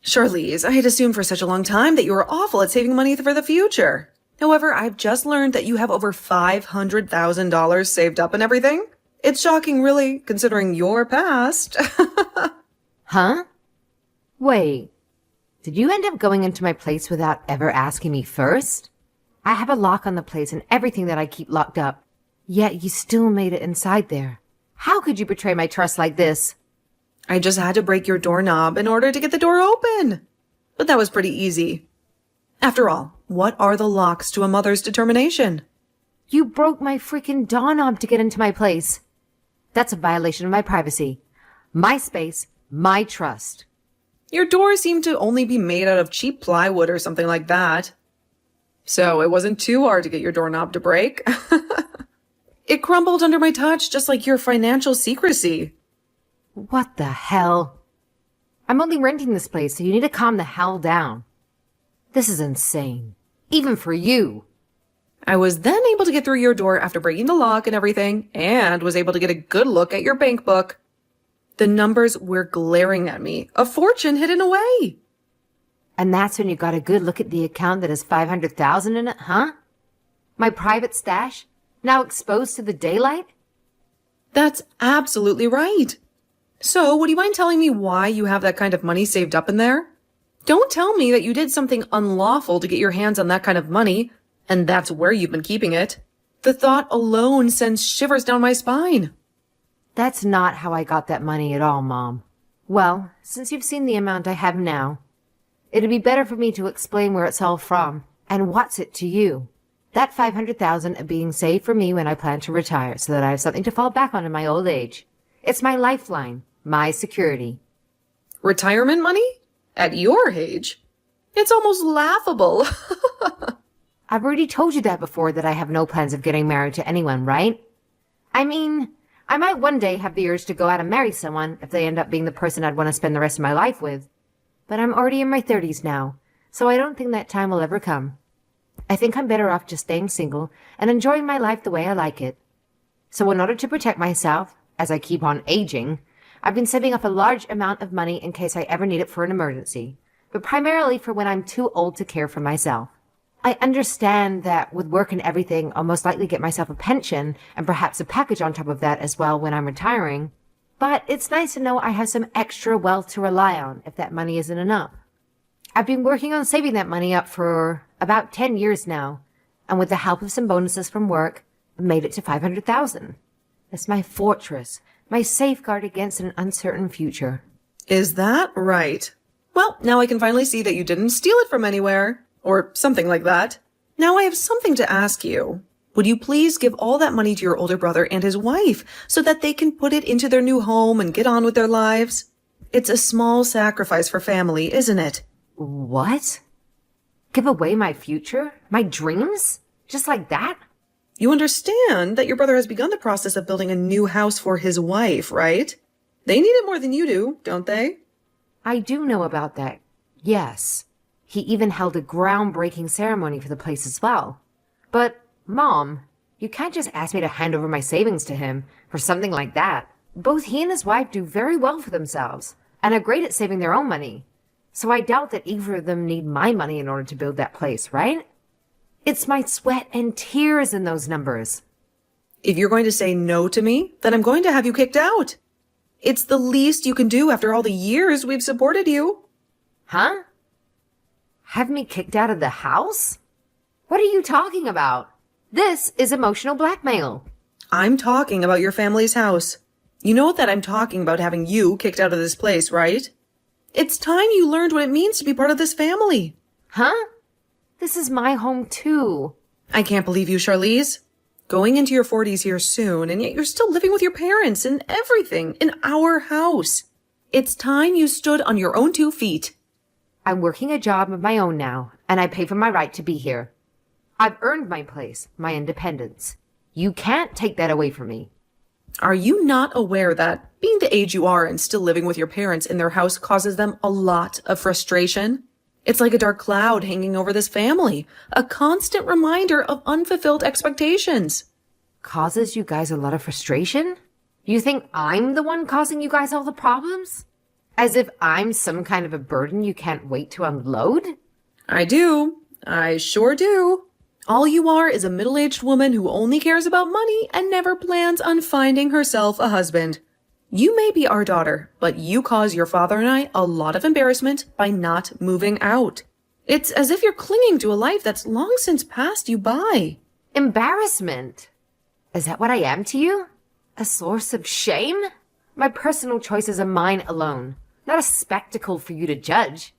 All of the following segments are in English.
Charlize, I had assumed for such a long time that you were awful at saving money for the future. However, I've just learned that you have over $500,000 saved up and everything. It's shocking, really, considering your past. Huh? Wait, did you end up going into my place without ever asking me first? I have a lock on the place and everything that I keep locked up, yet you still made it inside there. How could you betray my trust like this? I just had to break your doorknob in order to get the door open. But that was pretty easy. After all, what are the locks to a mother's determination? You broke my freaking doorknob to get into my place. That's a violation of my privacy. My space, my trust. Your door seemed to only be made out of cheap plywood or something like that. So it wasn't too hard to get your doorknob to break. It crumbled under my touch, just like your financial secrecy. What the hell? I'm only renting this place, so you need to calm the hell down. This is insane. Even for you. I was then able to get through your door after breaking the lock and everything, and was able to get a good look at your bank book. The numbers were glaring at me. A fortune hidden away. And that's when you got a good look at the account that has $500,000 in it, huh? My private stash? Now exposed to the daylight? That's absolutely right. So, would you mind telling me why you have that kind of money saved up in there? Don't tell me that you did something unlawful to get your hands on that kind of money, and that's where you've been keeping it. The thought alone sends shivers down my spine. That's not how I got that money at all, Mom. Well, since you've seen the amount I have now, it'd be better for me to explain where it's all from and what's it to you. That $500,000 are being saved for me when I plan to retire so that I have something to fall back on in my old age. It's my lifeline, my security. Retirement money? At your age? It's almost laughable. I've already told you that before, that I have no plans of getting married to anyone, right? I mean, I might one day have the urge to go out and marry someone if they end up being the person I'd want to spend the rest of my life with. But I'm already in my 30s now, so I don't think that time will ever come. I think I'm better off just staying single and enjoying my life the way I like it. So in order to protect myself, as I keep on aging, I've been saving up a large amount of money in case I ever need it for an emergency, but primarily for when I'm too old to care for myself. I understand that with work and everything, I'll most likely get myself a pension and perhaps a package on top of that as well when I'm retiring. But it's nice to know I have some extra wealth to rely on if that money isn't enough. I've been working on saving that money up for about 10 years now, and with the help of some bonuses from work, I've made it to $500,000. It's my fortress, my safeguard against an uncertain future. Is that right? Well, now I can finally see that you didn't steal it from anywhere. Or something like that. Now I have something to ask you. Would you please give all that money to your older brother and his wife so that they can put it into their new home and get on with their lives? It's a small sacrifice for family, isn't it? What? Give away my future? My dreams? Just like that? You understand that your brother has begun the process of building a new house for his wife, right? They need it more than you do, don't they? I do know about that. Yes. He even held a groundbreaking ceremony for the place as well. But, Mom, you can't just ask me to hand over my savings to him for something like that. Both he and his wife do very well for themselves and are great at saving their own money. So I doubt that either of them need my money in order to build that place, right? It's my sweat and tears in those numbers. If you're going to say no to me, then I'm going to have you kicked out. It's the least you can do after all the years we've supported you. Huh? Have me kicked out of the house? What are you talking about? This is emotional blackmail. I'm talking about your family's house. You know that I'm talking about having you kicked out of this place, right? It's time you learned what it means to be part of this family. Huh? This is my home too. I can't believe you, Charlize. Going into your 40s here soon, and yet you're still living with your parents and everything in our house. It's time you stood on your own 2 feet. I'm working a job of my own now, and I pay for my right to be here. I've earned my place, my independence. You can't take that away from me. Are you not aware that being the age you are and still living with your parents in their house causes them a lot of frustration? It's like a dark cloud hanging over this family, a constant reminder of unfulfilled expectations. Causes you guys a lot of frustration? You think I'm the one causing you guys all the problems? As if I'm some kind of a burden you can't wait to unload? I do. I sure do. All you are is a middle-aged woman who only cares about money and never plans on finding herself a husband. You may be our daughter, but you cause your father and I a lot of embarrassment by not moving out. It's as if you're clinging to a life that's long since passed you by. Embarrassment? Is that what I am to you? A source of shame? My personal choices are mine alone, not a spectacle for you to judge.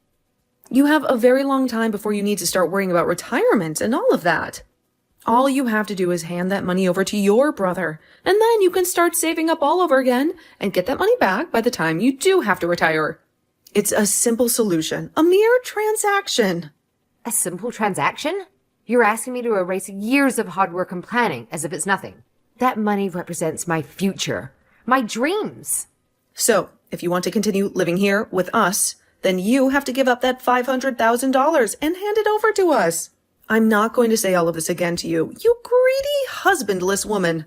You have a very long time before you need to start worrying about retirement and all of that. All you have to do is hand that money over to your brother, and then you can start saving up all over again and get that money back by the time you do have to retire. It's a simple solution, a mere transaction. A simple transaction? You're asking me to erase years of hard work and planning as if it's nothing. That money represents my future, my dreams. So, if you want to continue living here with us, then you have to give up that $500,000 and hand it over to us. I'm not going to say all of this again to you, you greedy, husbandless woman.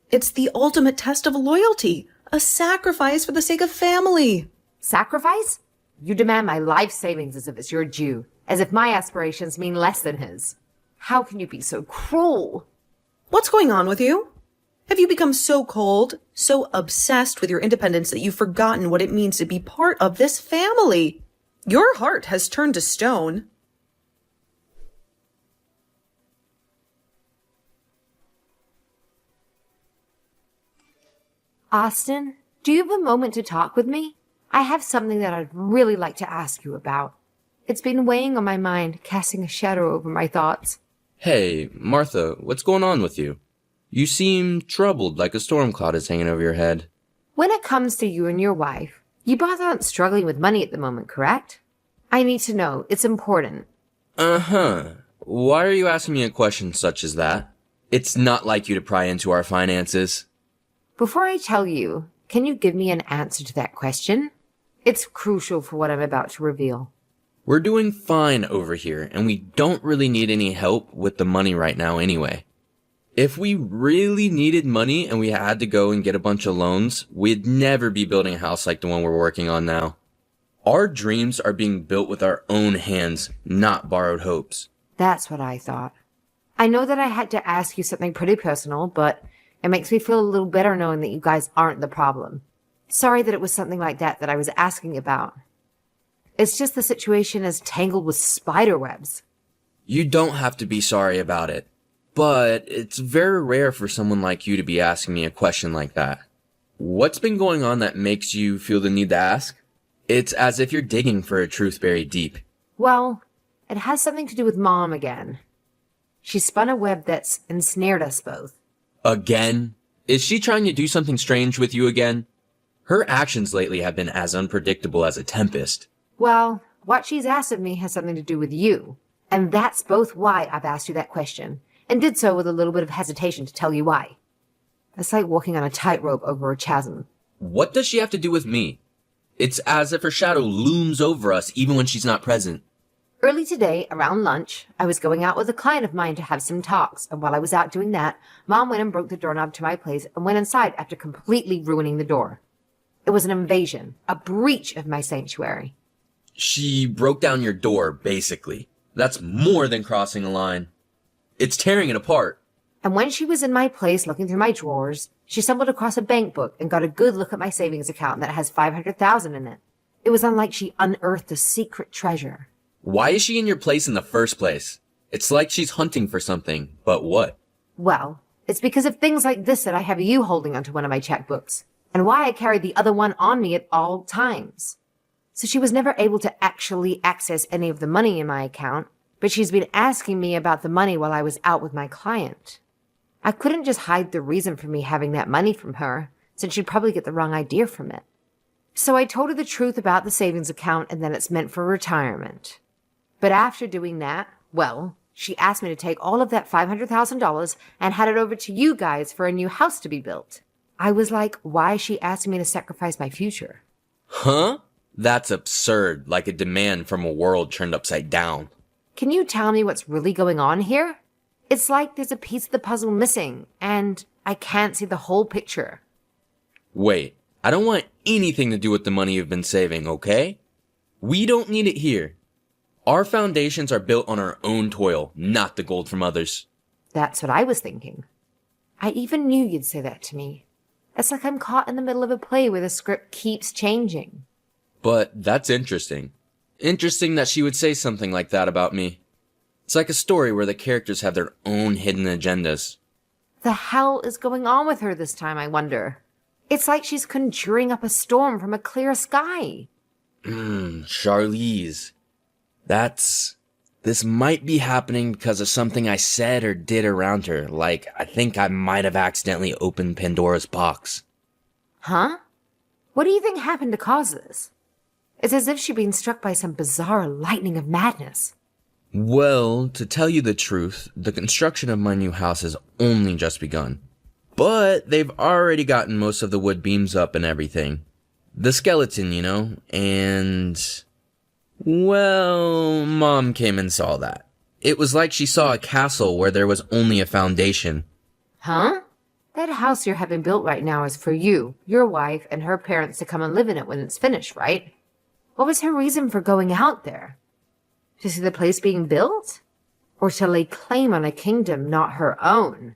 It's the ultimate test of loyalty, a sacrifice for the sake of family. Sacrifice? You demand my life savings as if it's your due, as if my aspirations mean less than his. How can you be so cruel? What's going on with you? Have you become so cold, so obsessed with your independence that you've forgotten what it means to be part of this family? Your heart has turned to stone. Austin, do you have a moment to talk with me? I have something that I'd really like to ask you about. It's been weighing on my mind, casting a shadow over my thoughts. Hey, Martha, what's going on with you? You seem troubled, like a storm cloud is hanging over your head. When it comes to you and your wife, you both aren't struggling with money at the moment, correct? I need to know. It's important. Uh-huh. Why are you asking me a question such as that? It's not like you to pry into our finances. Before I tell you, can you give me an answer to that question? It's crucial for what I'm about to reveal. We're doing fine over here, and we don't really need any help with the money right now anyway. If we really needed money and we had to go and get a bunch of loans, we'd never be building a house like the one we're working on now. Our dreams are being built with our own hands, not borrowed hopes. That's what I thought. I know that I had to ask you something pretty personal, but it makes me feel a little better knowing that you guys aren't the problem. Sorry that it was something like that I was asking about. It's just the situation is tangled with spider webs. You don't have to be sorry about it. But it's very rare for someone like you to be asking me a question like that. What's been going on that makes you feel the need to ask? It's as if you're digging for a truth buried deep. Well, it has something to do with Mom again. She spun a web that's ensnared us both. Again? Is she trying to do something strange with you again? Her actions lately have been as unpredictable as a tempest. Well, what she's asked of me has something to do with you. And that's both why I've asked you that question. And did so with a little bit of hesitation to tell you why. It's like walking on a tightrope over a chasm. What does she have to do with me? It's as if her shadow looms over us even when she's not present. Early today, around lunch, I was going out with a client of mine to have some talks, and while I was out doing that, Mom went and broke the doorknob to my place and went inside after completely ruining the door. It was an invasion, a breach of my sanctuary. She broke down your door, basically. That's more than crossing a line. It's tearing it apart. And when she was in my place looking through my drawers, she stumbled across a bank book and got a good look at my savings account that has $500,000 in it. It was unlike she unearthed a secret treasure. Why is she in your place in the first place? It's like she's hunting for something, but what? Well, it's because of things like this that I have you holding onto one of my checkbooks, and why I carried the other one on me at all times. So she was never able to actually access any of the money in my account, but she's been asking me about the money while I was out with my client. I couldn't just hide the reason for me having that money from her, since she'd probably get the wrong idea from it. So I told her the truth about the savings account and that it's meant for retirement. But after doing that, well, she asked me to take all of that $500,000 and hand it over to you guys for a new house to be built. I was like, why is she asking me to sacrifice my future? Huh? That's absurd, like a demand from a world turned upside down. Can you tell me what's really going on here? It's like there's a piece of the puzzle missing, and I can't see the whole picture. Wait, I don't want anything to do with the money you've been saving, okay? We don't need it here. Our foundations are built on our own toil, not the gold from others. That's what I was thinking. I even knew you'd say that to me. It's like I'm caught in the middle of a play where the script keeps changing. But that's interesting. Interesting that she would say something like that about me. It's like a story where the characters have their own hidden agendas. The hell is going on with her this time, I wonder? It's like she's conjuring up a storm from a clear sky. Charlize. This might be happening because of something I said or did around her, like I think I might have accidentally opened Pandora's box. Huh? What do you think happened to cause this? It's as if she'd been struck by some bizarre lightning of madness. Well, to tell you the truth, the construction of my new house has only just begun. But they've already gotten most of the wood beams up and everything. The skeleton, you know, and... well, Mom came and saw that. It was like she saw a castle where there was only a foundation. Huh? That house you're having built right now is for you, your wife, and her parents to come and live in it when it's finished, right? What was her reason for going out there? To see the place being built? Or to lay claim on a kingdom not her own?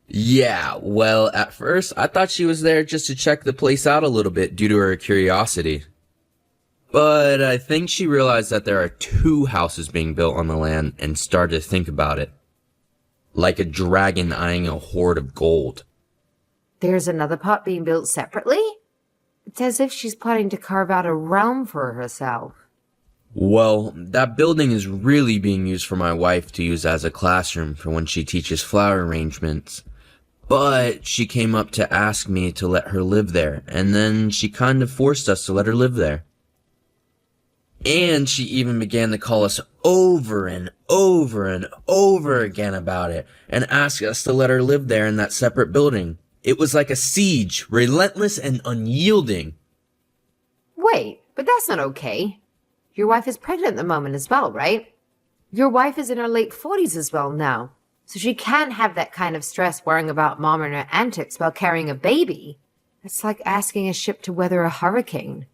Yeah, well, at first, I thought she was there just to check the place out a little bit due to her curiosity. But I think she realized that there are 2 houses being built on the land and started to think about it. Like a dragon eyeing a hoard of gold. There's another pot being built separately? It's as if she's plotting to carve out a realm for herself. Well, that building is really being used for my wife to use as a classroom for when she teaches flower arrangements. But she came up to ask me to let her live there, and then she kind of forced us to let her live there. And she even began to call us over and over and over again about it, and ask us to let her live there in that separate building. It was like a siege, relentless and unyielding. Wait, but that's not okay. Your wife is pregnant at the moment as well, right? Your wife is in her late 40s as well now, so she can't have that kind of stress worrying about Mom and her antics while carrying a baby. It's like asking a ship to weather a hurricane.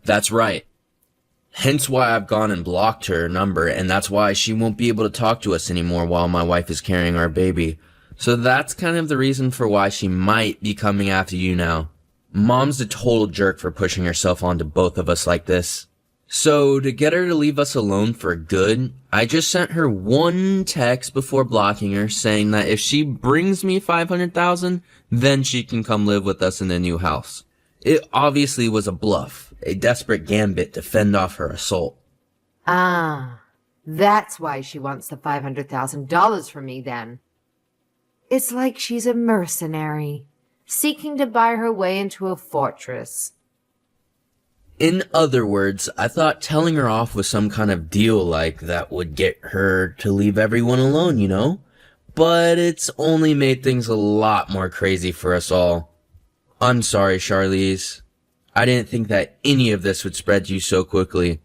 That's right. Hence why I've gone and blocked her number, and that's why she won't be able to talk to us anymore while my wife is carrying our baby. So that's kind of the reason for why she might be coming after you now. Mom's a total jerk for pushing herself onto both of us like this. So to get her to leave us alone for good, I just sent her one text before blocking her saying that if she brings me $500,000, then she can come live with us in the new house. It obviously was a bluff, a desperate gambit to fend off her assault. Ah, that's why she wants the $500,000 from me then. It's like she's a mercenary, seeking to buy her way into a fortress. In other words, I thought telling her off was some kind of deal like that would get her to leave everyone alone, you know? But it's only made things a lot more crazy for us all. I'm sorry, Charlize. I didn't think that any of this would spread to you so quickly.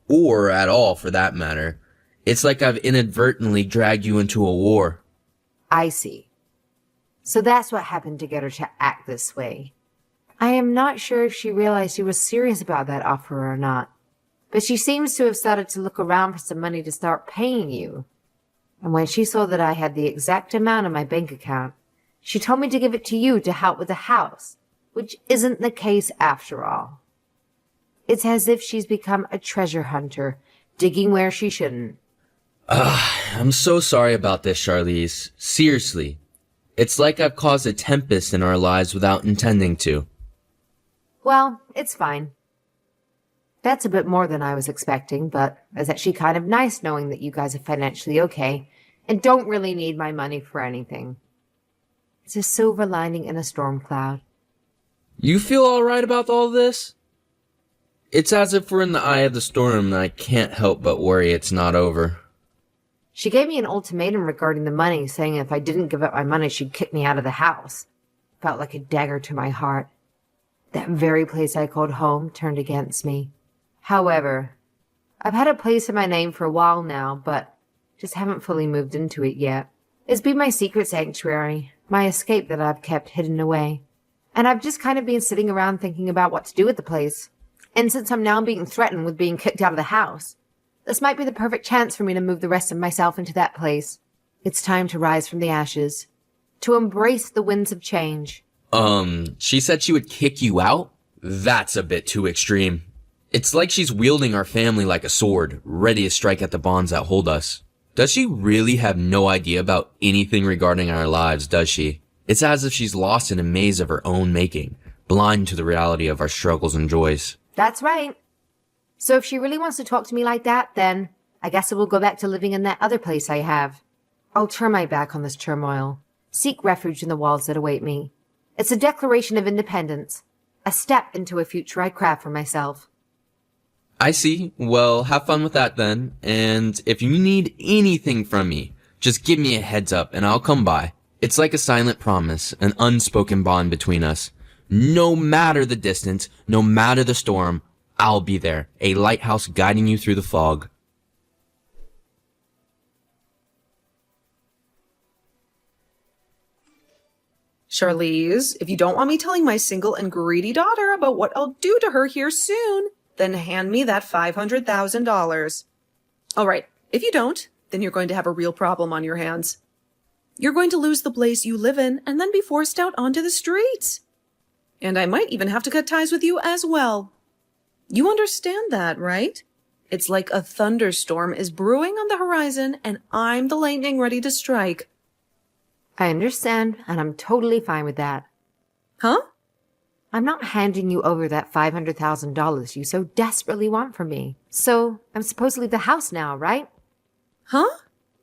Or at all, for that matter. It's like I've inadvertently dragged you into a war. I see. So that's what happened to get her to act this way. I am not sure if she realized you were serious about that offer or not, but she seems to have started to look around for some money to start paying you. And when she saw that I had the exact amount in my bank account, she told me to give it to you to help with the house, which isn't the case after all. It's as if she's become a treasure hunter, digging where she shouldn't. I'm so sorry about this, Charlize. Seriously. It's like I've caused a tempest in our lives without intending to. Well, it's fine. That's a bit more than I was expecting, but it's actually kind of nice knowing that you guys are financially okay and don't really need my money for anything. It's a silver lining in a storm cloud. You feel alright about all this? It's as if we're in the eye of the storm and I can't help but worry it's not over. She gave me an ultimatum regarding the money, saying if I didn't give up my money, she'd kick me out of the house. Felt like a dagger to my heart. That very place I called home turned against me. However, I've had a place in my name for a while now, but just haven't fully moved into it yet. It's been my secret sanctuary, my escape that I've kept hidden away. And I've just kind of been sitting around thinking about what to do with the place. And since I'm now being threatened with being kicked out of the house, this might be the perfect chance for me to move the rest of myself into that place. It's time to rise from the ashes. To embrace the winds of change. She said she would kick you out? That's a bit too extreme. It's like she's wielding our family like a sword, ready to strike at the bonds that hold us. Does she really have no idea about anything regarding our lives, does she? It's as if she's lost in a maze of her own making, blind to the reality of our struggles and joys. That's right. So if she really wants to talk to me like that, then I guess I will go back to living in that other place I have. I'll turn my back on this turmoil, seek refuge in the walls that await me. It's a declaration of independence, a step into a future I craft for myself. I see. Well, have fun with that then. And if you need anything from me, just give me a heads up and I'll come by. It's like a silent promise, an unspoken bond between us. No matter the distance, no matter the storm, I'll be there, a lighthouse guiding you through the fog. Charlize, if you don't want me telling my single and greedy daughter about what I'll do to her here soon, then hand me that $500,000. All right, if you don't, then you're going to have a real problem on your hands. You're going to lose the place you live in and then be forced out onto the streets. And I might even have to cut ties with you as well. You understand that, right? It's like a thunderstorm is brewing on the horizon and I'm the lightning ready to strike. I understand, and I'm totally fine with that. Huh? I'm not handing you over that $500,000 you so desperately want from me. So I'm supposed to leave the house now, right? Huh?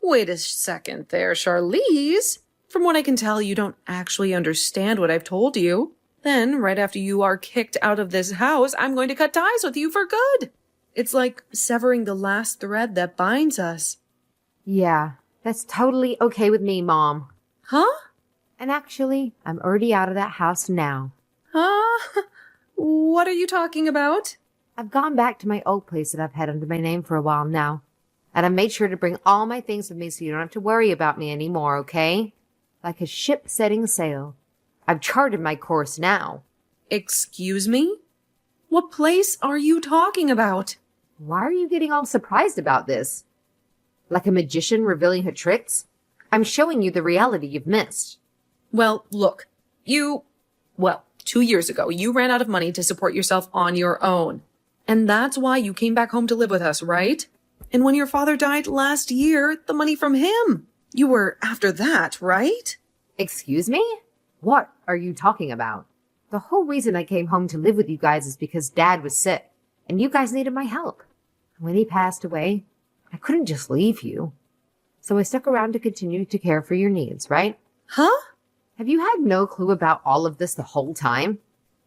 Wait a second there, Charlize. From what I can tell, you don't actually understand what I've told you. Then, right after you are kicked out of this house, I'm going to cut ties with you for good. It's like severing the last thread that binds us. Yeah, that's totally okay with me, Mom. Huh? And actually, I'm already out of that house now. Huh? What are you talking about? I've gone back to my old place that I've had under my name for a while now. And I made sure to bring all my things with me so you don't have to worry about me anymore, okay? Like a ship setting sail. I've charted my course now. Excuse me? What place are you talking about? Why are you getting all surprised about this? Like a magician revealing her tricks? I'm showing you the reality you've missed. Well, look, 2 years ago, you ran out of money to support yourself on your own. And that's why you came back home to live with us, right? And when your father died last year, the money from him. You were after that, right? Excuse me? What are you talking about? The whole reason I came home to live with you guys is because Dad was sick, and you guys needed my help. When he passed away, I couldn't just leave you. So I stuck around to continue to care for your needs, right? Huh? Have you had no clue about all of this the whole time?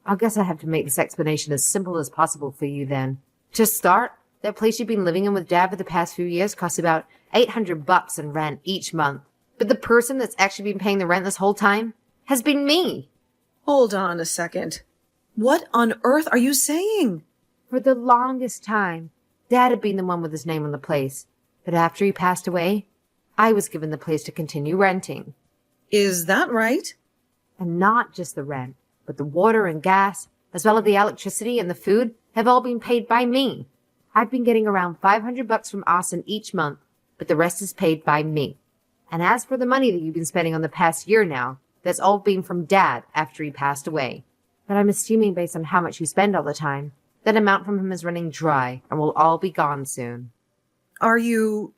I guess I have to make this explanation as simple as possible for you then. To start, that place you've been living in with Dad for the past few years costs about $800 in rent each month. But the person that's actually been paying the rent this whole time has been me. Hold on a second. What on earth are you saying? For the longest time, Dad had been the one with his name on the place. But after he passed away, I was given the place to continue renting. Is that right? And not just the rent, but the water and gas, as well as the electricity and the food, have all been paid by me. I've been getting around $500 from Austin each month, but the rest is paid by me. And as for the money that you've been spending on the past year now, that's all been from Dad after he passed away. But I'm assuming based on how much you spend all the time, that amount from him is running dry and will all be gone soon. Are you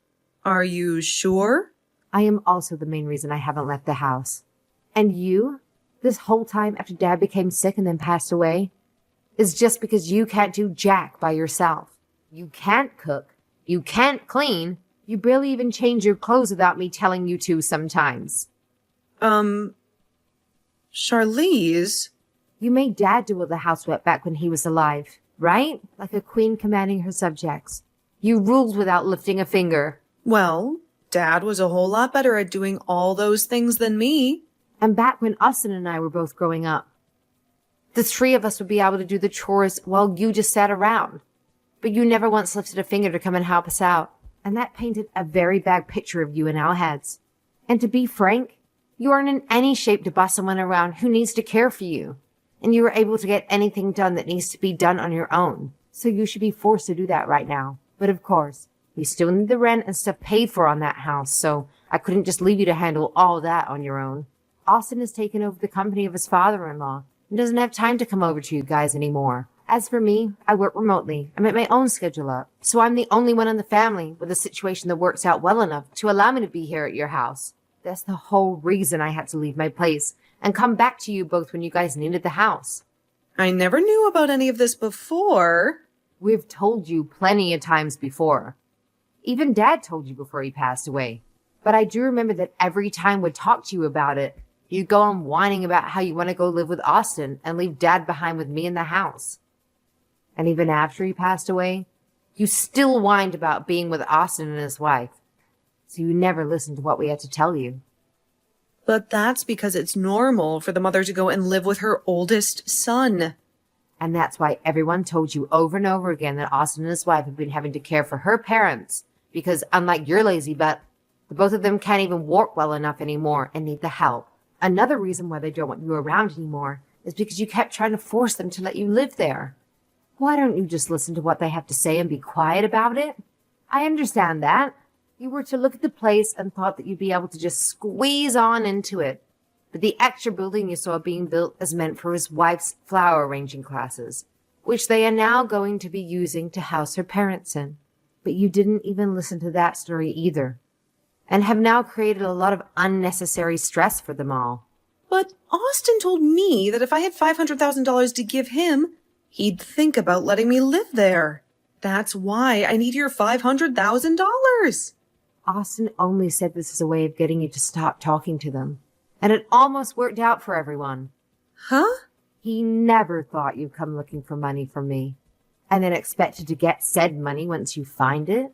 sure? I am also the main reason I haven't left the house. And you, this whole time after Dad became sick and then passed away, is just because you can't do jack by yourself. You can't cook. You can't clean. You barely even change your clothes without me telling you to sometimes. Charlize? You made Dad do all the housework back when he was alive, right? Like a queen commanding her subjects. You ruled without lifting a finger. Well, Dad was a whole lot better at doing all those things than me. And back when Austin and I were both growing up, the three of us would be able to do the chores while you just sat around. But you never once lifted a finger to come and help us out. And that painted a very bad picture of you in our heads. And to be frank, you aren't in any shape to boss someone around who needs to care for you. and you were able to get anything done that needs to be done on your own. So you should be forced to do that right now. But of course, we still need the rent and stuff paid for on that house, so I couldn't just leave you to handle all that on your own. Austin has taken over the company of his father-in-law and doesn't have time to come over to you guys anymore. As for me, I work remotely. I make my own schedule up, so I'm the only one in the family with a situation that works out well enough to allow me to be here at your house. That's the whole reason I had to leave my place and come back to you both when you guys needed the house. I never knew about any of this before. We've told you plenty of times before. Even Dad told you before he passed away. But I do remember that every time we'd talk to you about it, you'd go on whining about how you want to go live with Austin and leave Dad behind with me in the house. And even after he passed away, you still whined about being with Austin and his wife. So you never listened to what we had to tell you. But that's because it's normal for the mother to go and live with her oldest son. And that's why everyone told you over and over again that Austin and his wife have been having to care for her parents. Because unlike your lazy butt, the both of them can't even walk well enough anymore and need the help. Another reason why they don't want you around anymore is because you kept trying to force them to let you live there. Why don't you just listen to what they have to say and be quiet about it? I understand that. You were to look at the place and thought that you'd be able to just squeeze on into it. But the extra building you saw being built is meant for his wife's flower arranging classes, which they are now going to be using to house her parents in. But you didn't even listen to that story either, and have now created a lot of unnecessary stress for them all. But Austin told me that if I had $500,000 to give him, he'd think about letting me live there. That's why I need your $500,000. Austin only said this as a way of getting you to stop talking to them. And it almost worked out for everyone. Huh? He never thought you'd come looking for money from me, and then expected to get said money once you find it.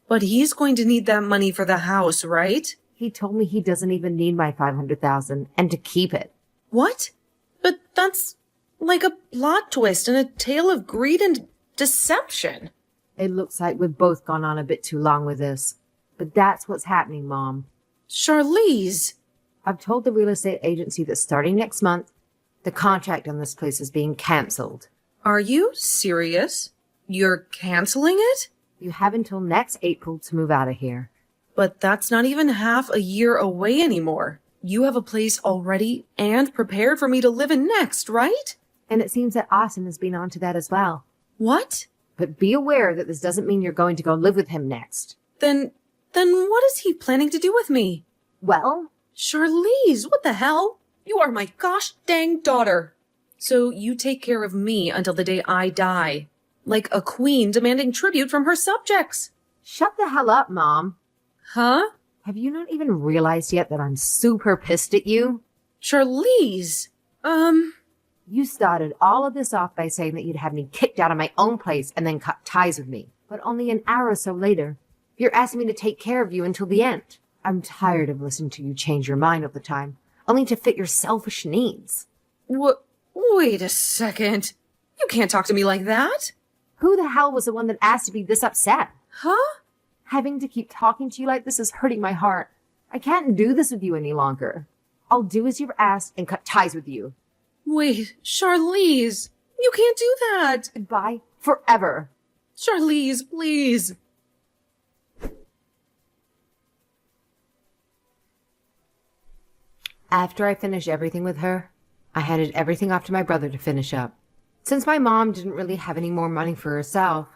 But he's going to need that money for the house, right? He told me he doesn't even need my $500,000 and to keep it. What? But that's like a plot twist and a tale of greed and deception. It looks like we've both gone on a bit too long with this. But that's what's happening, Mom. Charlize! I've told the real estate agency that starting next month, the contract on this place is being cancelled. Are you serious? You're canceling it? You have until next April to move out of here. But that's not even half a year away anymore. You have a place already and prepared for me to live in next, right? And it seems that Austin has been onto that as well. What? But be aware that this doesn't mean you're going to go live with him next. Then what is he planning to do with me? Well, Charlize, what the hell? You are my gosh dang daughter. So you take care of me until the day I die. Like a queen demanding tribute from her subjects. shut the hell up, Mom. Huh? Have you not even realized yet that I'm super pissed at you? Charlize, You started all of this off by saying that you'd have me kicked out of my own place and then cut ties with me. But only an hour or so later, you're asking me to take care of you until the end. I'm tired of listening to you change your mind all the time, only to fit your selfish needs. Wait a second. You can't talk to me like that. Who the hell was the one that asked to be this upset? Huh? Having to keep talking to you like this is hurting my heart. I can't do this with you any longer. I'll do as you've asked and cut ties with you. Wait, Charlize, you can't do that. Goodbye forever. Charlize, please. After I finished everything with her, I handed everything off to my brother to finish up. Since my mom didn't really have any more money for herself,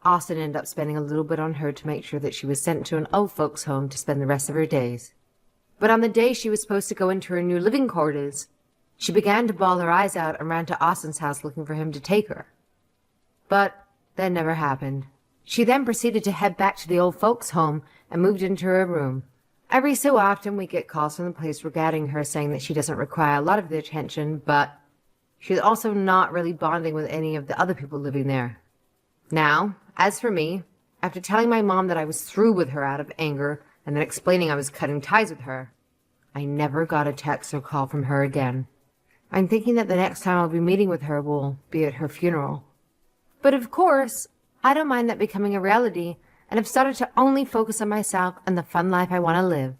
Austin ended up spending a little bit on her to make sure that she was sent to an old folks' home to spend the rest of her days. But on the day she was supposed to go into her new living quarters, she began to bawl her eyes out and ran to Austin's house looking for him to take her. But that never happened. She then proceeded to head back to the old folks' home and moved into her room. Every so often we get calls from the place regarding her saying that she doesn't require a lot of the attention, but she's also not really bonding with any of the other people living there. Now, as for me, after telling my mom that I was through with her out of anger and then explaining I was cutting ties with her, I never got a text or call from her again. I'm thinking that the next time I'll be meeting with her will be at her funeral. But of course, I don't mind that becoming a reality, and have started to only focus on myself and the fun life I want to live.